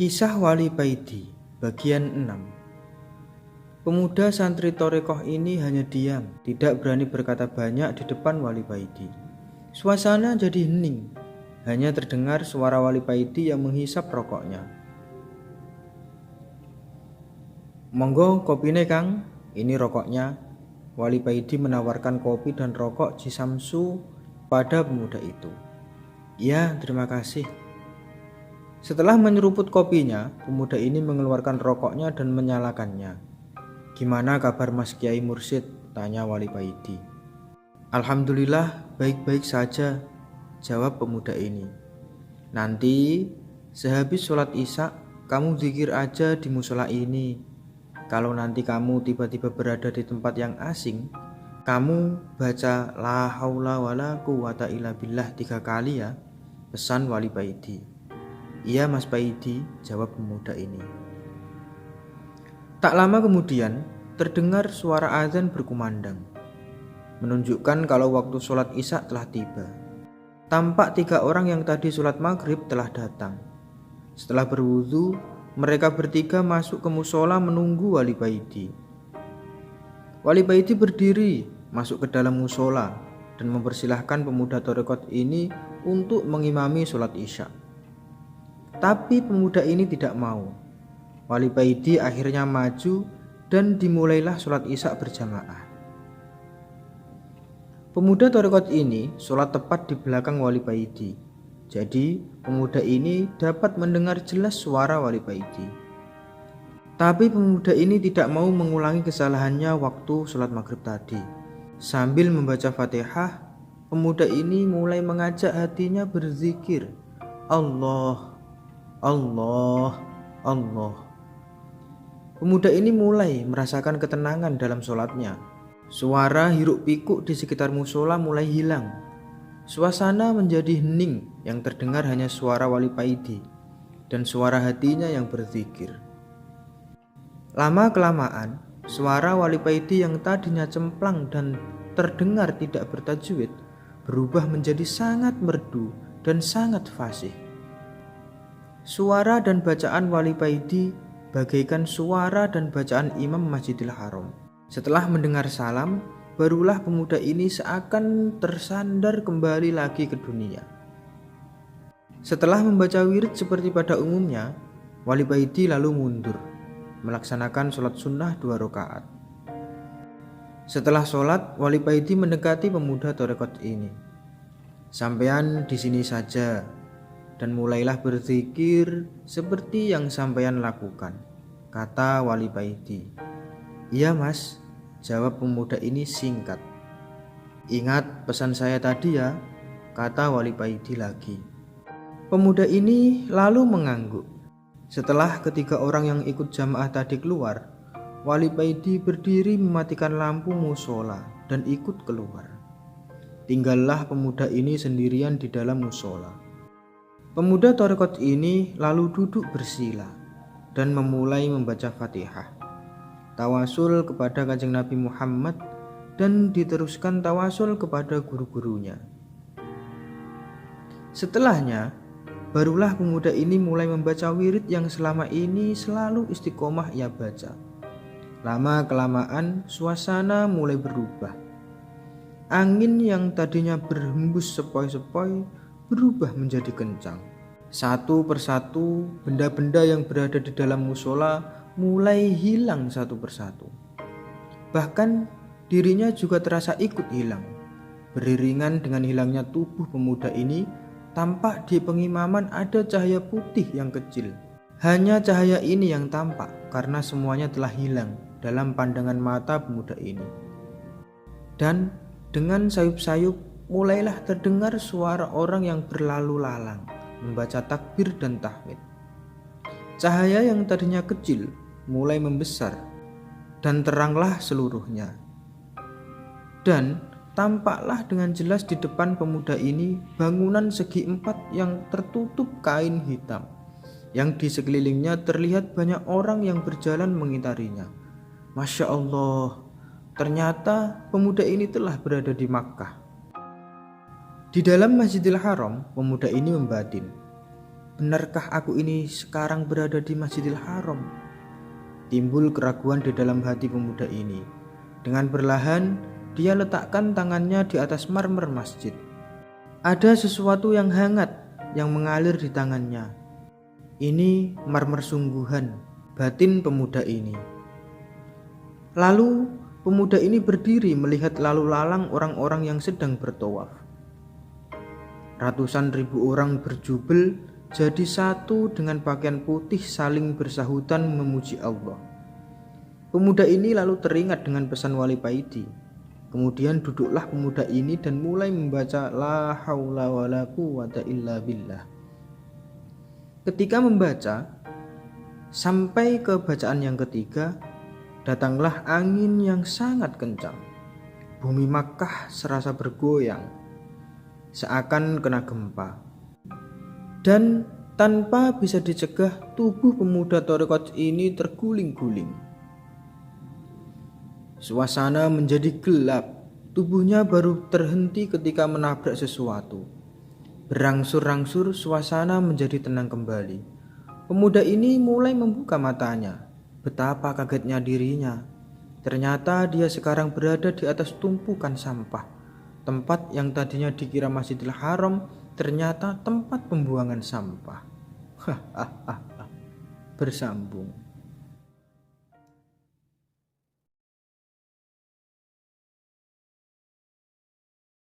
Kisah Wali Paidi, bagian 6. Pemuda santri Thorekoh ini hanya diam, tidak berani berkata banyak di depan Wali Paidi. Suasana jadi hening, hanya terdengar suara Wali Paidi yang menghisap rokoknya. "Monggo kopine Kang, ini rokoknya." Wali Paidi menawarkan kopi dan rokok Cisamsu pada pemuda itu. "Ya, terima kasih." Setelah menyeruput kopinya, pemuda ini mengeluarkan rokoknya dan menyalakannya. "Gimana kabar Mas Kiai Mursyid?" tanya Wali Paidi. "Alhamdulillah, baik-baik saja," jawab pemuda ini. "Nanti sehabis sholat isya, kamu zikir aja di musola ini. Kalau nanti kamu tiba-tiba berada di tempat yang asing, kamu baca la haula wala quwata illa billah 3 kali ya," pesan Wali Paidi. "Iya Mas Paidi," jawab pemuda ini. Tak lama kemudian terdengar suara azan berkumandang, menunjukkan kalau waktu sholat isya telah tiba. Tampak 3 orang yang tadi sholat maghrib telah datang. Setelah berwudu, mereka bertiga masuk ke musola menunggu Wali Paidi. Wali Paidi berdiri masuk ke dalam musola dan mempersilahkan pemuda Thorekoh ini untuk mengimami sholat isya. Tapi pemuda ini tidak mau. Wali Paidi akhirnya maju dan dimulailah sholat isya berjamaah. Pemuda Thorekoh ini sholat tepat di belakang Wali Paidi. Jadi pemuda ini dapat mendengar jelas suara Wali Paidi. Tapi pemuda ini tidak mau mengulangi kesalahannya waktu sholat maghrib tadi. Sambil membaca Fatihah, pemuda ini mulai mengajak hatinya berzikir, Allah, Allah, Allah. Pemuda ini mulai merasakan ketenangan dalam sholatnya. Suara hiruk pikuk di sekitar musola mulai hilang. Suasana menjadi hening, yang terdengar hanya suara Wali Paidi dan suara hatinya yang berzikir. Lama-kelamaan, suara Wali Paidi yang tadinya cemplang dan terdengar tidak bertajwid berubah menjadi sangat merdu dan sangat fasih. Suara dan bacaan Wali Paidi bagaikan suara dan bacaan Imam Masjidil Haram. Setelah mendengar salam, barulah pemuda ini seakan tersandar kembali lagi ke dunia. Setelah membaca wirid seperti pada umumnya, Wali Paidi lalu mundur, melaksanakan sholat sunnah 2 rakaat. Setelah sholat, Wali Paidi mendekati pemuda Thorekoh ini. "Sampean di sini saja, dan mulailah berzikir seperti yang sampean lakukan," kata Wali Paidi. "Iya Mas," jawab pemuda ini singkat. "Ingat pesan saya tadi ya," kata Wali Paidi lagi. Pemuda ini lalu mengangguk. Setelah ketiga orang yang ikut jamaah tadi keluar, Wali Paidi berdiri mematikan lampu musola dan ikut keluar. Tinggallah pemuda ini sendirian di dalam musola. Pemuda Thorekoh ini lalu duduk bersila dan memulai membaca Fatihah, tawasul kepada Kanjeng Nabi Muhammad, dan diteruskan tawasul kepada guru-gurunya. Setelahnya, barulah pemuda ini mulai membaca wirid yang selama ini selalu istiqomah ia baca. Lama-kelamaan suasana mulai berubah. Angin yang tadinya berhembus sepoi-sepoi berubah menjadi kencang. Satu persatu benda-benda yang berada di dalam musola mulai hilang satu persatu. Bahkan dirinya juga terasa ikut hilang. Beriringan dengan hilangnya tubuh pemuda ini, tampak di pengimaman ada cahaya putih yang kecil. Hanya cahaya ini yang tampak karena semuanya telah hilang dalam pandangan mata pemuda ini. Dan dengan sayup-sayup mulailah terdengar suara orang yang berlalu lalang membaca takbir dan tahmid. Cahaya yang tadinya kecil mulai membesar dan teranglah seluruhnya. Dan tampaklah dengan jelas di depan pemuda ini bangunan segi 4 yang tertutup kain hitam, yang di sekelilingnya terlihat banyak orang yang berjalan mengitarinya. Masya Allah, ternyata pemuda ini telah berada di Makkah. Di dalam Masjidil Haram, pemuda ini membatin, benarkah aku ini sekarang berada di Masjidil Haram? Timbul keraguan di dalam hati pemuda ini. Dengan perlahan, dia letakkan tangannya di atas marmer masjid. Ada sesuatu yang hangat yang mengalir di tangannya. Ini marmer sungguhan, batin pemuda ini. Lalu, pemuda ini berdiri melihat lalu lalang orang-orang yang sedang bertawaf. Ratusan ribu orang berjubel jadi satu dengan pakaian putih saling bersahutan memuji Allah. Pemuda ini lalu teringat dengan pesan Wali Paidi. Kemudian duduklah pemuda ini dan mulai membaca La haula wala quwata illa billah. Ketika membaca sampai ke bacaan yang ketiga, datanglah angin yang sangat kencang. Bumi Makkah serasa bergoyang, seakan kena gempa. Dan tanpa bisa dicegah, tubuh pemuda tarekat ini terguling-guling. Suasana menjadi gelap. Tubuhnya baru terhenti ketika menabrak sesuatu. Berangsur-angsur suasana menjadi tenang kembali. Pemuda ini mulai membuka matanya. Betapa kagetnya dirinya. Ternyata dia sekarang berada di atas tumpukan sampah. Tempat yang tadinya dikira Masjidil Haram ternyata tempat pembuangan sampah. Bersambung.